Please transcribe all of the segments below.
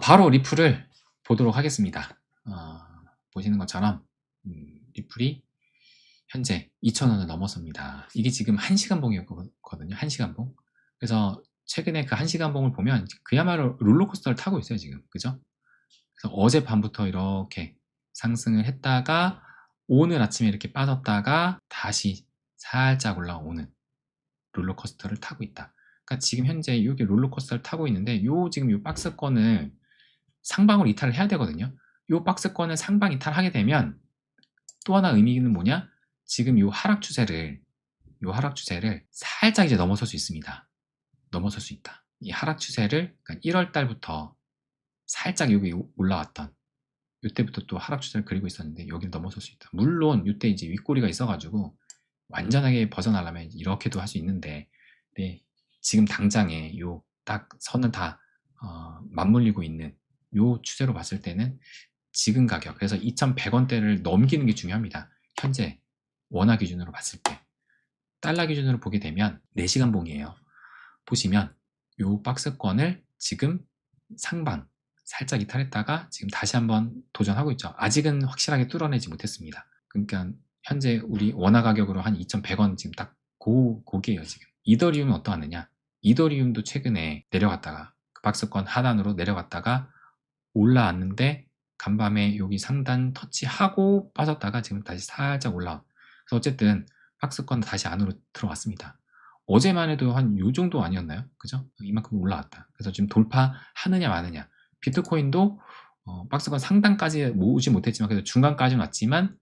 바로 리플을 보도록 하겠습니다. 보시는 것처럼 리플이 현재 2,000원을 넘어섭니다. 이게 지금 1시간 봉이었거든요. 1시간 봉. 그래서 최근에 그 1시간 봉을 보면 그야말로 롤러코스터를 타고 있어요, 지금. 그죠? 그래서 어젯밤부터 이렇게 상승을 했다가 오늘 아침에 이렇게 빠졌다가 다시 살짝 올라오는 롤러코스터를 타고 있다. 그러니까 지금 현재 이게 롤러코스터를 타고 있는데 지금 요 박스권을 상방으로 이탈을 해야 되거든요. 요 박스권을 상방 이탈하게 되면 또 하나 의미는 뭐냐? 지금 요 하락 추세를 살짝 이제 넘어설 수 있습니다. 넘어설 수 있다. 이 하락 추세를 그러니까 1월 달부터 살짝 여기 올라왔던 이때부터 또 하락 추세를 그리고 있었는데 여기를 넘어설 수 있다. 물론 이때 이제 윗꼬리가 있어가지고 완전하게 벗어나려면 이렇게도 할 수 있는데, 네, 지금 당장에 요 딱 선을 다 맞물리고 있는 요 추세로 봤을 때는 지금 가격, 그래서 2,100원대를 넘기는 게 중요합니다. 현재 원화 기준으로 봤을 때. 달러 기준으로 보게 되면 4시간 봉이에요. 보시면 요 박스권을 지금 상방 살짝 이탈했다가 지금 다시 한번 도전하고 있죠. 아직은 확실하게 뚫어내지 못했습니다. 그러니까 현재 우리 원화 가격으로 한 2,100원 지금 딱 고기예요 지금. 이더리움은 어떠하느냐? 이더리움도 최근에 내려갔다가 그 박스권 하단으로 내려갔다가 올라왔는데 간밤에 여기 상단 터치하고 빠졌다가 지금 다시 살짝 올라와. 그래서 어쨌든 박스권 다시 안으로 들어왔습니다. 어제만 해도 한 요 정도 아니었나요? 그죠? 이만큼 올라왔다. 그래서 지금 돌파하느냐 마느냐. 비트코인도 박스권 상단까지 오지 못했지만 그래도 중간까지는 왔지만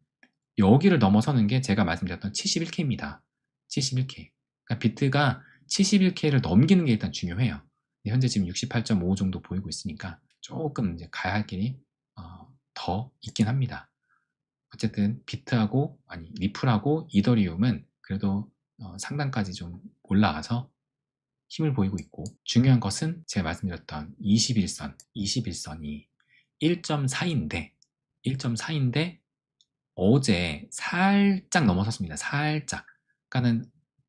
여기를 넘어서는 게 제가 말씀드렸던 71K입니다. 71K. 그러니까 비트가 71K를 넘기는 게 일단 중요해요. 현재 지금 68.5 정도 보이고 있으니까 조금 이제 가야 할 길이 더 있긴 합니다. 어쨌든 비트하고 리플하고 이더리움은 그래도 상단까지 좀 올라와서 힘을 보이고 있고, 중요한 것은 제가 말씀드렸던 21선이 1.4인데 어제 살짝 넘어섰습니다. 살짝. 그러니까는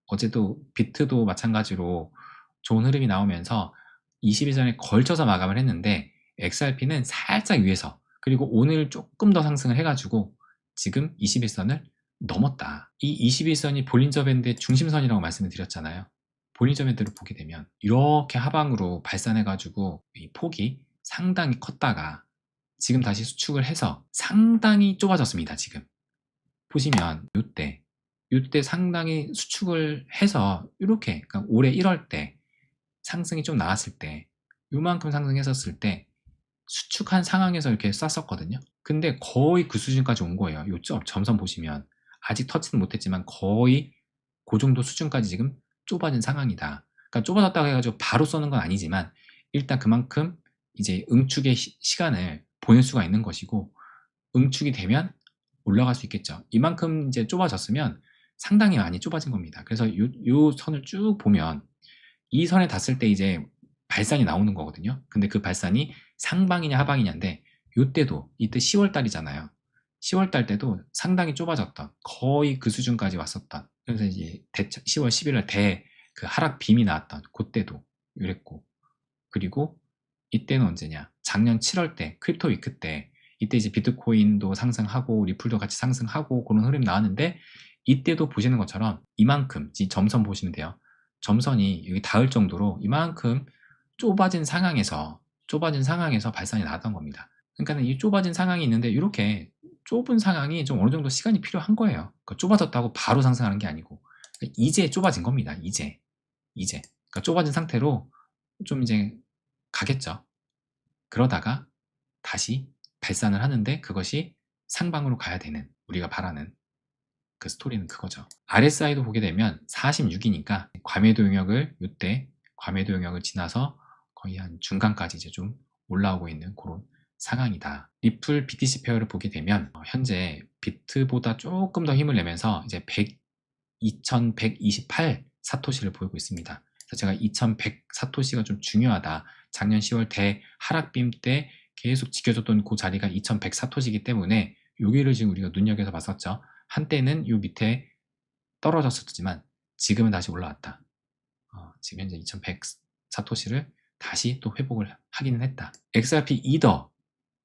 어제도 비트도 마찬가지로 좋은 흐름이 나오면서 21선에 걸쳐서 마감을 했는데 XRP는 살짝 위에서, 그리고 오늘 조금 더 상승을 해가지고 지금 21선을 넘었다. 이 21선이 볼린저 밴드의 중심선이라고 말씀을 드렸잖아요. 볼린저 밴드를 보게 되면 이렇게 하방으로 발산해가지고 이 폭이 상당히 컸다가 지금 다시 수축을 해서 상당히 좁아졌습니다. 지금 보시면 이때 상당히 수축을 해서 이렇게, 그러니까 올해 1월 때 상승이 좀 나왔을 때 요만큼 상승했었을 때 수축한 상황에서 이렇게 쐈었거든요. 근데 거의 그 수준까지 온 거예요. 요 점선 보시면 아직 터치는 못했지만 거의 그 정도 수준까지 지금 좁아진 상황이다. 그러니까 좁아졌다고 해가지고 바로 쏘는 건 아니지만 일단 그만큼 이제 응축의 시간을 보낼 수가 있는 것이고, 응축이 되면 올라갈 수 있겠죠. 이만큼 이제 좁아졌으면 상당히 많이 좁아진 겁니다. 그래서 요 선을 쭉 보면 이 선에 닿았을 때 이제 발산이 나오는 거거든요. 근데 그 발산이 상방이냐 하방이냐인데 이때 10월 달이잖아요. 10월 달 때도 상당히 좁아졌던, 거의 그 수준까지 왔었던, 그래서 이제 10월 11월 그 하락 빔이 나왔던 그때도 이랬고, 그리고 이때는 언제냐? 작년 7월 때 크립토 위크 때 이때 이제 비트코인도 상승하고 리플도 같이 상승하고 그런 흐름이 나왔는데 이때도 보시는 것처럼 이만큼, 점선 보시면 돼요. 점선이 여기 닿을 정도로 이만큼 좁아진 상황에서 발산이 나왔던 겁니다. 그러니까 이 좁아진 상황이 있는데 이렇게 좁은 상황이 좀 어느 정도 시간이 필요한 거예요. 그러니까 좁아졌다고 바로 상승하는 게 아니고 이제 좁아진 겁니다. 이제 그러니까 좁아진 상태로 좀 이제 가겠죠. 그러다가 다시 발산을 하는데 그것이 상방으로 가야 되는, 우리가 바라는 그 스토리는 그거죠. RSI도 보게 되면 46이니까 과매도 영역을 지나서 거의 한 중간까지 이제 좀 올라오고 있는 그런 상황이다. 리플 BTC 페어를 보게 되면 현재 비트보다 조금 더 힘을 내면서 이제 2128 사토시를 보이고 있습니다. 그래서 제가 2100 사토시가 좀 중요하다. 작년 10월 대하락빔 때 계속 지켜줬던 그 자리가 2100 사토시이기 때문에 여기를 지금 우리가 눈여겨서 봤었죠. 한때는 요 밑에 떨어졌었지만 지금은 다시 올라왔다. 지금 현재 2100 사토시를 다시 또 회복을 하기는 했다. XRP 이더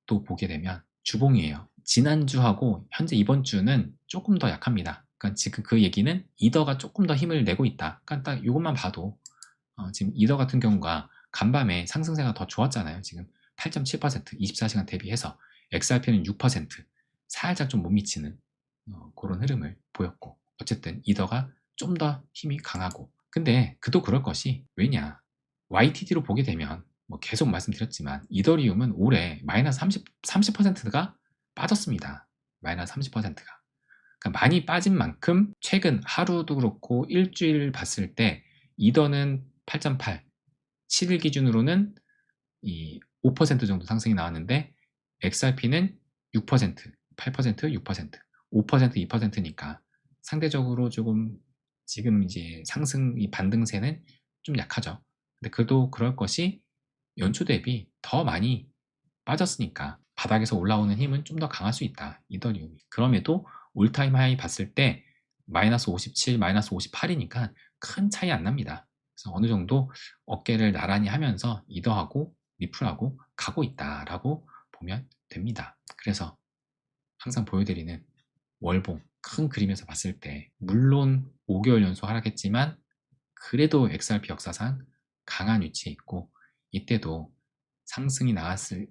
또 보게 되면 주봉이에요. 지난주하고 현재 이번 주는 조금 더 약합니다. 그러니까 지금 그 얘기는 이더가 조금 더 힘을 내고 있다. 그러니까 딱 이것만 봐도 지금 이더 같은 경우가 간밤에 상승세가 더 좋았잖아요. 지금 8.7% 24시간 대비해서 XRP는 6% 살짝 좀 못 미치는 그런 흐름을 보였고, 어쨌든 이더가 좀 더 힘이 강하고, 근데 그도 그럴 것이 왜냐, YTD로 보게 되면 뭐 계속 말씀드렸지만 이더리움은 올해 마이너스 30%가 빠졌습니다. 마이너스 30%가. 그러니까 많이 빠진 만큼 최근 하루도 그렇고 일주일 봤을 때 이더는 8.8, 7일 기준으로는 이 5% 정도 상승이 나왔는데 XRP는 6%, 8%, 6%, 5%, 2%니까 상대적으로 조금 지금 이제 상승 이 반등세는 좀 약하죠. 근데 그래도 그럴 것이 연초 대비 더 많이 빠졌으니까 바닥에서 올라오는 힘은 좀 더 강할 수 있다. 이더리움이. 그럼에도 올타임 하이 봤을 때 마이너스 57, 마이너스 58이니까 큰 차이 안 납니다. 그래서 어느 정도 어깨를 나란히 하면서 이더하고 리플하고 가고 있다라고 보면 됩니다. 그래서 항상 보여드리는 월봉 큰 그림에서 봤을 때 물론 5개월 연속 하락했지만 그래도 XRP 역사상 강한 위치에 있고, 이때도 상승이 나왔을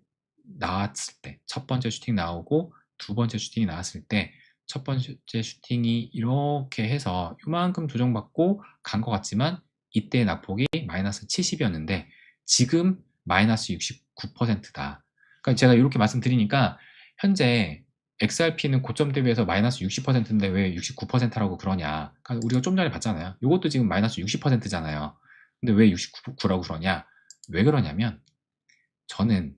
때 첫 번째 슈팅 나오고 두 번째 슈팅이 나왔을 때 첫 번째 슈팅이 이렇게 해서 요만큼 조정받고 간 것 같지만 이때 낙폭이 마이너스 70이었는데 지금 마이너스 69%다. 그러니까 제가 이렇게 말씀드리니까 현재 XRP는 고점 대비해서 마이너스 60%인데 왜 69%라고 그러냐. 그러니까 우리가 좀 전에 봤잖아요. 이것도 지금 마이너스 60%잖아요. 근데 왜 69라고 그러냐. 왜 그러냐면 저는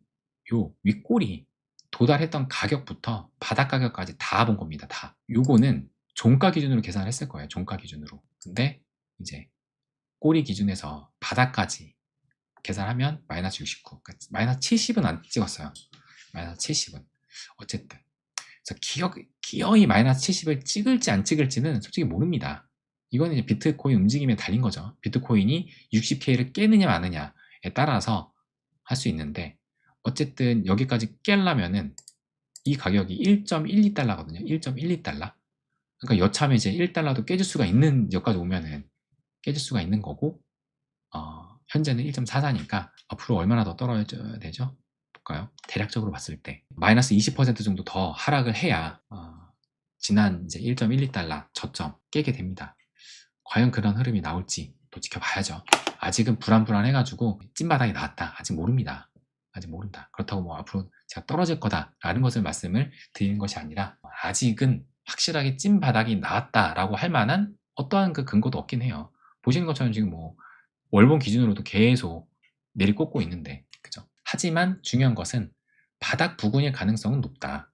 요 윗골이 도달했던 가격부터 바닥 가격까지 다 본 겁니다. 다. 요거는 종가 기준으로 계산을 했을 거예요. 종가 기준으로. 근데 이제 꼬리 기준에서 바닥까지 계산하면 마이너스 69. 그러니까 마이너스 70은 안 찍었어요. 마이너스 70은. 어쨌든. 그래서 기어이 마이너스 70을 찍을지 안 찍을지는 솔직히 모릅니다. 이거는 이제 비트코인 움직임에 달린 거죠. 비트코인이 60K를 깨느냐 마느냐에 따라서 할 수 있는데, 어쨌든 여기까지 깰려면은 이 가격이 1.12달러거든요. 1.12달러. 그러니까 여차하면 이제 1달러도 깨질 수가 있는, 여기까지 오면은 깨질 수가 있는 거고, 현재는 1.44니까 앞으로 얼마나 더 떨어져야 되죠? 볼까요? 대략적으로 봤을 때 마이너스 20% 정도 더 하락을 해야 지난 이제 1.12달러 저점 깨게 됩니다. 과연 그런 흐름이 나올지 또 지켜봐야죠. 아직은 불안불안해가지고 찐바닥이 나왔다. 아직 모릅니다. 아직 모른다. 그렇다고 뭐 앞으로 제가 떨어질 거다라는 것을 말씀을 드리는 것이 아니라 아직은 확실하게 찐바닥이 나왔다라고 할 만한 어떠한 그 근거도 없긴 해요. 보시는 것처럼 지금 뭐 월봉 기준으로도 계속 내리꽂고 있는데, 그죠? 하지만 중요한 것은 바닥 부근일 가능성은 높다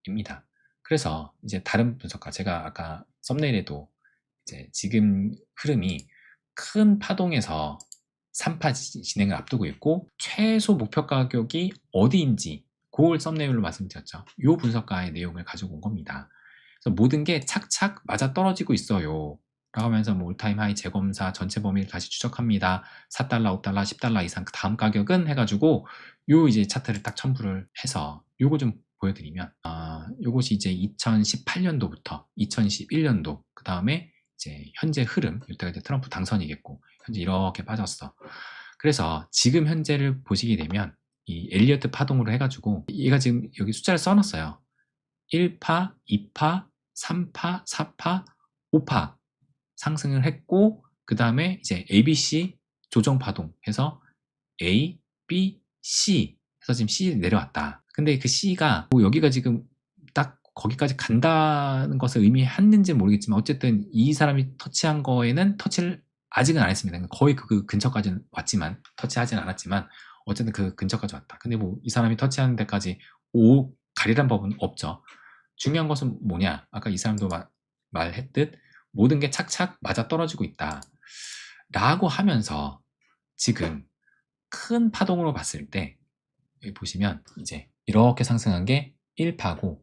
입니다. 그래서 이제 다른 분석가, 제가 아까 썸네일에도 이제 지금 흐름이 큰 파동에서 3파 진행을 앞두고 있고 최소 목표 가격이 어디인지 그걸 썸네일로 말씀드렸죠. 이 분석가의 내용을 가지고 온 겁니다. 그래서 모든 게 착착 맞아 떨어지고 있어요. 라고 하면서 뭐 올타임 하이 재검사 전체 범위를 다시 추적합니다. 4달러, 5달러, 10달러 이상 그 다음 가격은 해가지고 요 이제 차트를 딱 첨부를 해서 요거 좀 보여드리면 요것이 이제 2018년도부터 2021년도 그 다음에 이제 현재 흐름, 이때가 이제 트럼프 당선이겠고 현재 이렇게 빠졌어. 그래서 지금 현재를 보시게 되면 이 엘리어트 파동으로 해가지고 얘가 지금 여기 숫자를 써놨어요. 1파, 2파, 3파, 4파, 5파 상승을 했고 그 다음에 이제 ABC 조정 파동 해서 A, B, C 해서 지금 C 내려왔다. 근데 그 C가 뭐 여기가 지금 딱 거기까지 간다는 것을 의미했는지 모르겠지만 어쨌든 이 사람이 터치한 거에는 터치를 아직은 안 했습니다. 거의 그 근처까지는 왔지만 터치하진 않았지만 어쨌든 그 근처까지 왔다. 근데 뭐 이 사람이 터치하는 데까지 가리란 법은 없죠. 중요한 것은 뭐냐? 아까 이 사람도 말했듯 모든 게 착착 맞아 떨어지고 있다. 라고 하면서 지금 큰 파동으로 봤을 때 여기 보시면 이제 이렇게 상승한 게 1파고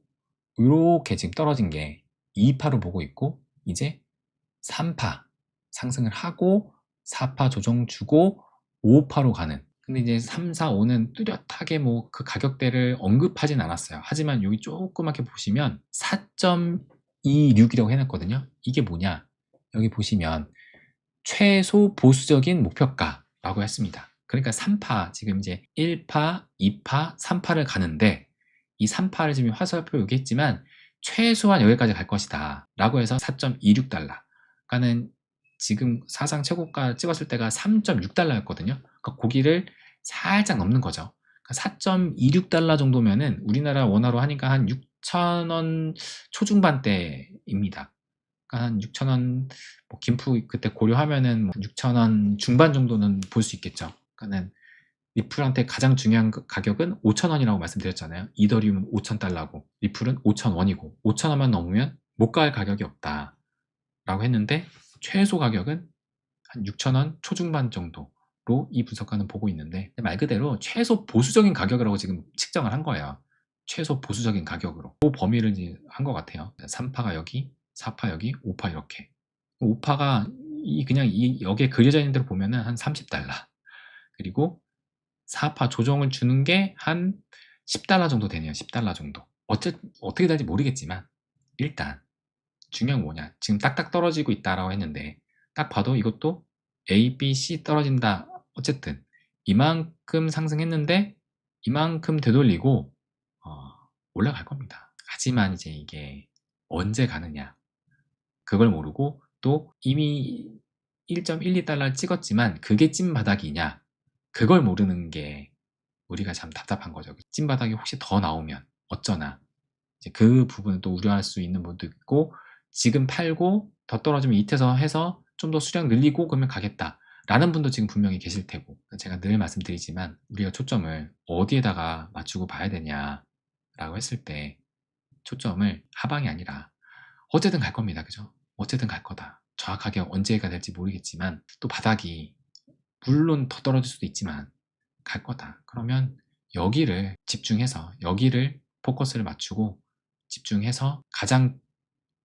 이렇게 지금 떨어진 게 2파로 보고 있고 이제 3파 상승을 하고 4파 조정 주고 5파로 가는, 근데 이제 3, 4, 5는 뚜렷하게 뭐 그 가격대를 언급하진 않았어요. 하지만 여기 조그맣게 보시면 4.26이라고 해놨거든요. 이게 뭐냐? 여기 보시면 최소 보수적인 목표가라고 했습니다. 그러니까 3파, 지금 이제 1파, 2파, 3파를 가는데 이 3파를 지금 화살표 여기 했지만 최소한 여기까지 갈 것이다 라고 해서 4.26달러. 그러니까는 지금 사상 최고가 찍었을 때가 3.6달러였거든요. 그러니까 고기를 살짝 넘는 거죠. 그러니까 4.26달러 정도면은 우리나라 원화로 하니까 한 6,000원 초중반대입니다. 그러니까 한 6,000원, 뭐 김프 그때 고려하면은 뭐 6,000원 중반 정도는 볼 수 있겠죠. 그러니까는 리플한테 가장 중요한 가격은 5,000원이라고 말씀드렸잖아요. 이더리움은 5,000달러고 리플은 5,000원이고 5,000원만 넘으면 못 갈 가격이 없다 라고 했는데 최소 가격은 한 6,000원 초중반 정도로 이 분석가는 보고 있는데 말 그대로 최소 보수적인 가격이라고 지금 측정을 한 거예요. 최소 보수적인 가격으로 그 범위를 이제 한 것 같아요. 3파가 여기, 4파 여기, 5파 이렇게. 5파가 그냥 여기에 그려져 있는 대로 보면은 한 30달러. 그리고 4파 조정을 주는 게 한 10달러 정도 되네요. 10달러 정도. 어떻게 될지 모르겠지만 일단 중요한 건 뭐냐. 지금 딱딱 떨어지고 있다라고 했는데 딱 봐도 이것도 A, B, C 떨어진다. 어쨌든 이만큼 상승했는데 이만큼 되돌리고 올라갈 겁니다. 하지만 이제 이게 언제 가느냐 그걸 모르고 또 이미 1.12달러 찍었지만 그게 찐바닥이냐 그걸 모르는 게 우리가 참 답답한 거죠. 찐바닥이 혹시 더 나오면 어쩌나 이제 그 부분을 또 우려할 수 있는 분도 있고 지금 팔고 더 떨어지면 이태서 해서 좀 더 수량 늘리고 그러면 가겠다 라는 분도 지금 분명히 계실 테고 제가 늘 말씀드리지만 우리가 초점을 어디에다가 맞추고 봐야 되냐 라고 했을 때 초점을 하방이 아니라 어쨌든 갈 겁니다. 그죠? 어쨌든 갈 거다. 정확하게 언제가 될지 모르겠지만 또 바닥이 물론 더 떨어질 수도 있지만 갈 거다. 그러면 여기를 집중해서 여기를 포커스를 맞추고 집중해서 가장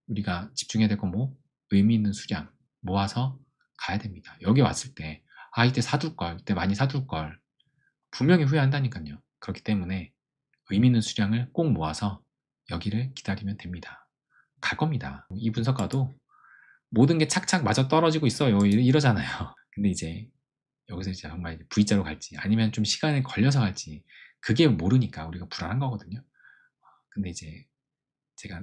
우리가 집중해야 될 건 뭐? 의미 있는 수량 모아서 가야 됩니다. 여기 왔을 때 이때 사둘 걸, 이때 많이 사둘 걸 분명히 후회한다니까요. 그렇기 때문에 의미 있는 수량을 꼭 모아서 여기를 기다리면 됩니다. 갈 겁니다. 이 분석가도 모든 게 착착 맞아 떨어지고 있어요. 이러잖아요. 근데 이제 여기서 이제 정말 V자로 갈지 아니면 좀 시간이 걸려서 갈지 그게 모르니까 우리가 불안한 거거든요. 근데 이제 제가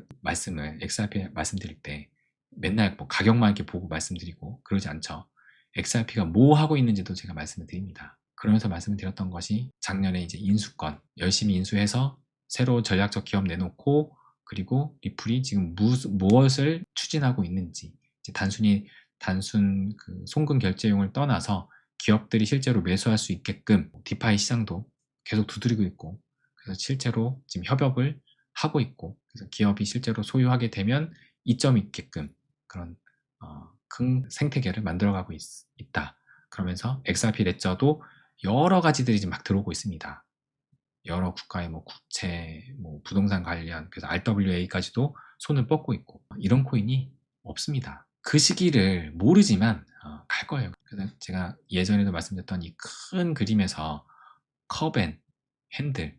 XRP 말씀드릴 때 맨날 뭐 가격만 이렇게 보고 말씀드리고 그러지 않죠. XRP가 뭐 하고 있는지도 제가 말씀을 드립니다. 그러면서 말씀을 드렸던 것이 작년에 이제 인수권 열심히 인수해서 새로 전략적 기업 내놓고 그리고 리플이 지금 무엇을 추진하고 있는지 이제 단순 그 송금 결제용을 떠나서 기업들이 실제로 매수할 수 있게끔 디파이 시장도 계속 두드리고 있고 그래서 실제로 지금 협업을 하고 있고 그래서 기업이 실제로 소유하게 되면 이점이 있게끔 그런 큰 생태계를 만들어가고 있다. 그러면서 XRP 레저도 여러 가지들이 지금 막 들어오고 있습니다. 여러 국가의 뭐 국채, 뭐 부동산 관련, 그래서 RWA까지도 손을 뻗고 있고 이런 코인이 없습니다. 그 시기를 모르지만 갈 거예요. 그래서 제가 예전에도 말씀드렸던 이 큰 그림에서 컵 앤 핸들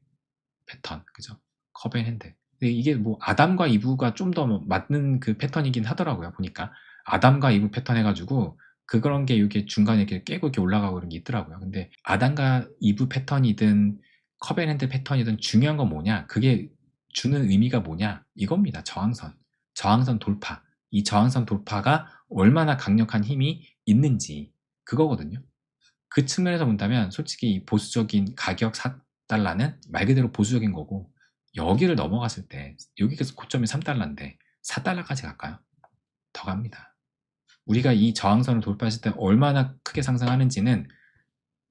패턴, 그죠? 컵 앤 핸들. 근데 이게 뭐 아담과 이브가 좀 더 맞는 그 패턴이긴 하더라고요. 보니까 아담과 이브 패턴 해가지고 그런 게 이렇게 중간에 이렇게 깨고 이렇게 올라가고 그런 게 있더라고요. 근데 아담과 이브 패턴이든 컵 앤 핸들 패턴이든 중요한 건 뭐냐? 그게 주는 의미가 뭐냐? 이겁니다. 저항선 돌파. 이 저항선 돌파가 얼마나 강력한 힘이 있는지 그거거든요. 그 측면에서 본다면 솔직히 보수적인 가격 4달러는 말 그대로 보수적인 거고 여기를 넘어갔을 때 여기가 고점이 3달러인데 4달러까지 갈까요? 더 갑니다. 우리가 이 저항선을 돌파했을 때 얼마나 크게 상승하는지는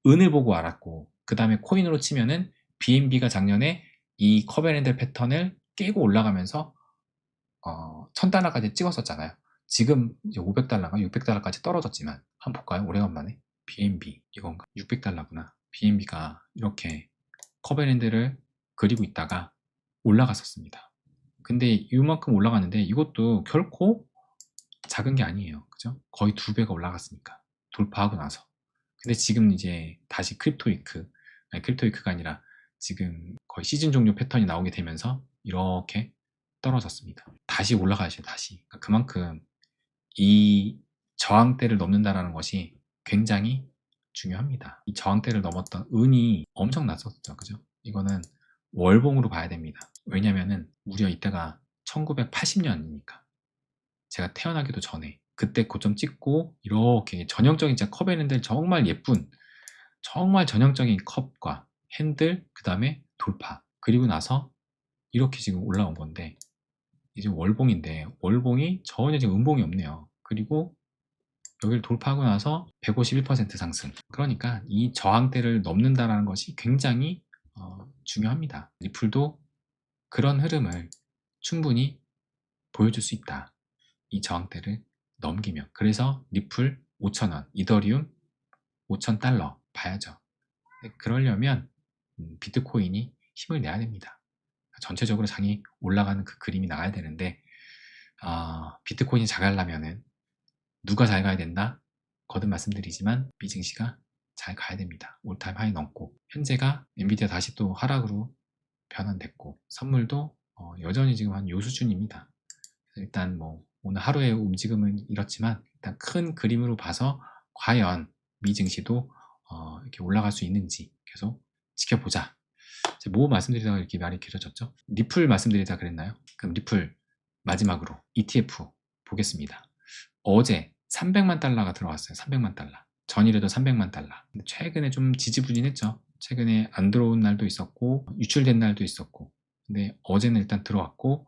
은을 보고 알았고 그 다음에 코인으로 치면은 BNB가 작년에 이 커베랜드 패턴을 깨고 올라가면서 1000달러까지 찍었었잖아요. 지금 이제 500달러가 600달러까지 떨어졌지만 한번 볼까요? 오래간만에 BNB 이건가? 600달러구나. BNB가 이렇게 커베랜드를 그리고 있다가 올라갔었습니다. 근데 이만큼 올라갔는데 이것도 결코 작은 게 아니에요. 그죠? 거의 2배가 올라갔으니까 돌파하고 나서 근데 지금 이제 다시 크립토위크가 아니라 지금 거의 시즌 종료 패턴이 나오게 되면서 이렇게 떨어졌습니다. 다시 올라가야죠, 다시. 그러니까 그만큼 이 저항대를 넘는다라는 것이 굉장히 중요합니다. 이 저항대를 넘었던 은이 엄청났었죠. 그죠? 이거는 월봉으로 봐야 됩니다. 왜냐면은 무려 이때가 1980년이니까 제가 태어나기도 전에 그때 고점 찍고 이렇게 전형적인 진짜 컵 앤핸들 정말 예쁜 정말 전형적인 컵과 핸들 그 다음에 돌파 그리고 나서 이렇게 지금 올라온 건데 이제 월봉인데 월봉이 전혀 지금 음봉이 없네요. 그리고 여기를 돌파하고 나서 151% 상승. 그러니까 이 저항대를 넘는다라는 것이 굉장히 중요합니다. 리플도 그런 흐름을 충분히 보여줄 수 있다. 이 저항대를 넘기면. 그래서 리플 5,000원, 이더리움 5,000달러 봐야죠. 그러려면 비트코인이 힘을 내야 됩니다. 전체적으로 장이 올라가는 그 그림이 나와야 되는데 비트코인이 잘 가려면은 누가 잘 가야 된다? 거듭 말씀드리지만 미증시가 잘 가야 됩니다. 올타임 하이 넘고 현재가 엔비디아 다시 또 하락으로 변환됐고 선물도 여전히 지금 한 요 수준입니다. 일단 뭐 오늘 하루의 움직임은 이렇지만 일단 큰 그림으로 봐서 과연 미증시도 이렇게 올라갈 수 있는지 계속 지켜보자. 뭐 말씀드리다가 이렇게 말이 길어졌죠? 리플 말씀드리다 그랬나요? 그럼 리플 마지막으로 ETF 보겠습니다. 어제 300만 달러가 들어왔어요. 300만 달러. 전일에도 300만 달러. 최근에 좀 지지부진했죠. 최근에 안 들어온 날도 있었고 유출된 날도 있었고 근데 어제는 일단 들어왔고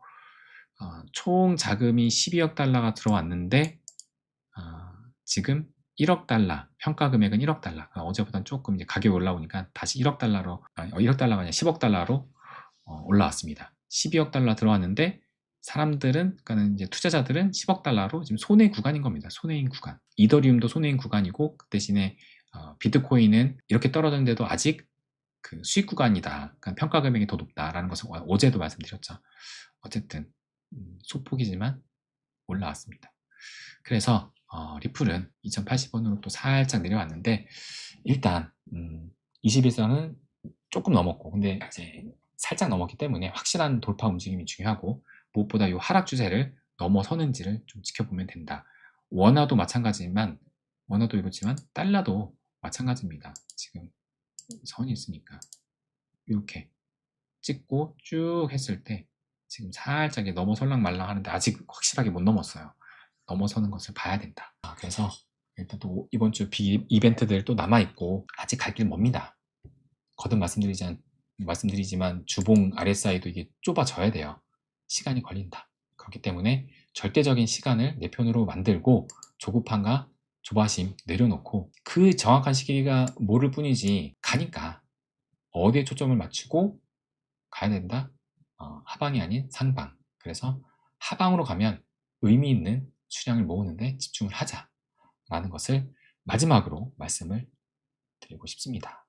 총 자금이 12억 달러가 들어왔는데 지금 1억 달러, 평가 금액은 1억 달러. 어제보다는 조금 이제 가격이 올라오니까 다시 1억 달러로, 1억 달러가 아니라 10억 달러로 올라왔습니다. 12억 달러 들어왔는데 사람들은, 그러니까 이제 투자자들은 10억 달러로 지금 손해 구간인 겁니다. 손해인 구간. 이더리움도 손해인 구간이고 그 대신에 비트코인은 이렇게 떨어졌는데도 아직 그 수익 구간이다. 그러니까 평가 금액이 더 높다라는 것을 어제도 말씀드렸죠. 어쨌든 소폭이지만 올라왔습니다. 그래서 리플은 2080원으로 또 살짝 내려왔는데 일단 21선은 조금 넘었고 근데 이제 살짝 넘었기 때문에 확실한 돌파 움직임이 중요하고 무엇보다 이 하락 추세를 넘어서는지를 좀 지켜보면 된다. 원화도 마찬가지지만 원화도 이렇지만 달러도 마찬가지입니다. 지금 선이 있으니까 이렇게 찍고 쭉 했을 때 지금 살짝 넘어설랑 말랑 하는데 아직 확실하게 못 넘었어요. 넘어서는 것을 봐야 된다. 그래서 일단 또 이번 주 이벤트들 또 남아있고 아직 갈 길 멉니다. 거듭 말씀드리지만 주봉 RSI도 이게 좁아져야 돼요. 시간이 걸린다. 그렇기 때문에 절대적인 시간을 내 편으로 만들고 조급함과 조바심 내려놓고 그 정확한 시기가 모를 뿐이지 가니까 어디에 초점을 맞추고 가야 된다? 하방이 아닌 상방. 그래서 하방으로 가면 의미 있는 수량을 모으는데 집중을 하자라는 것을 마지막으로 말씀을 드리고 싶습니다.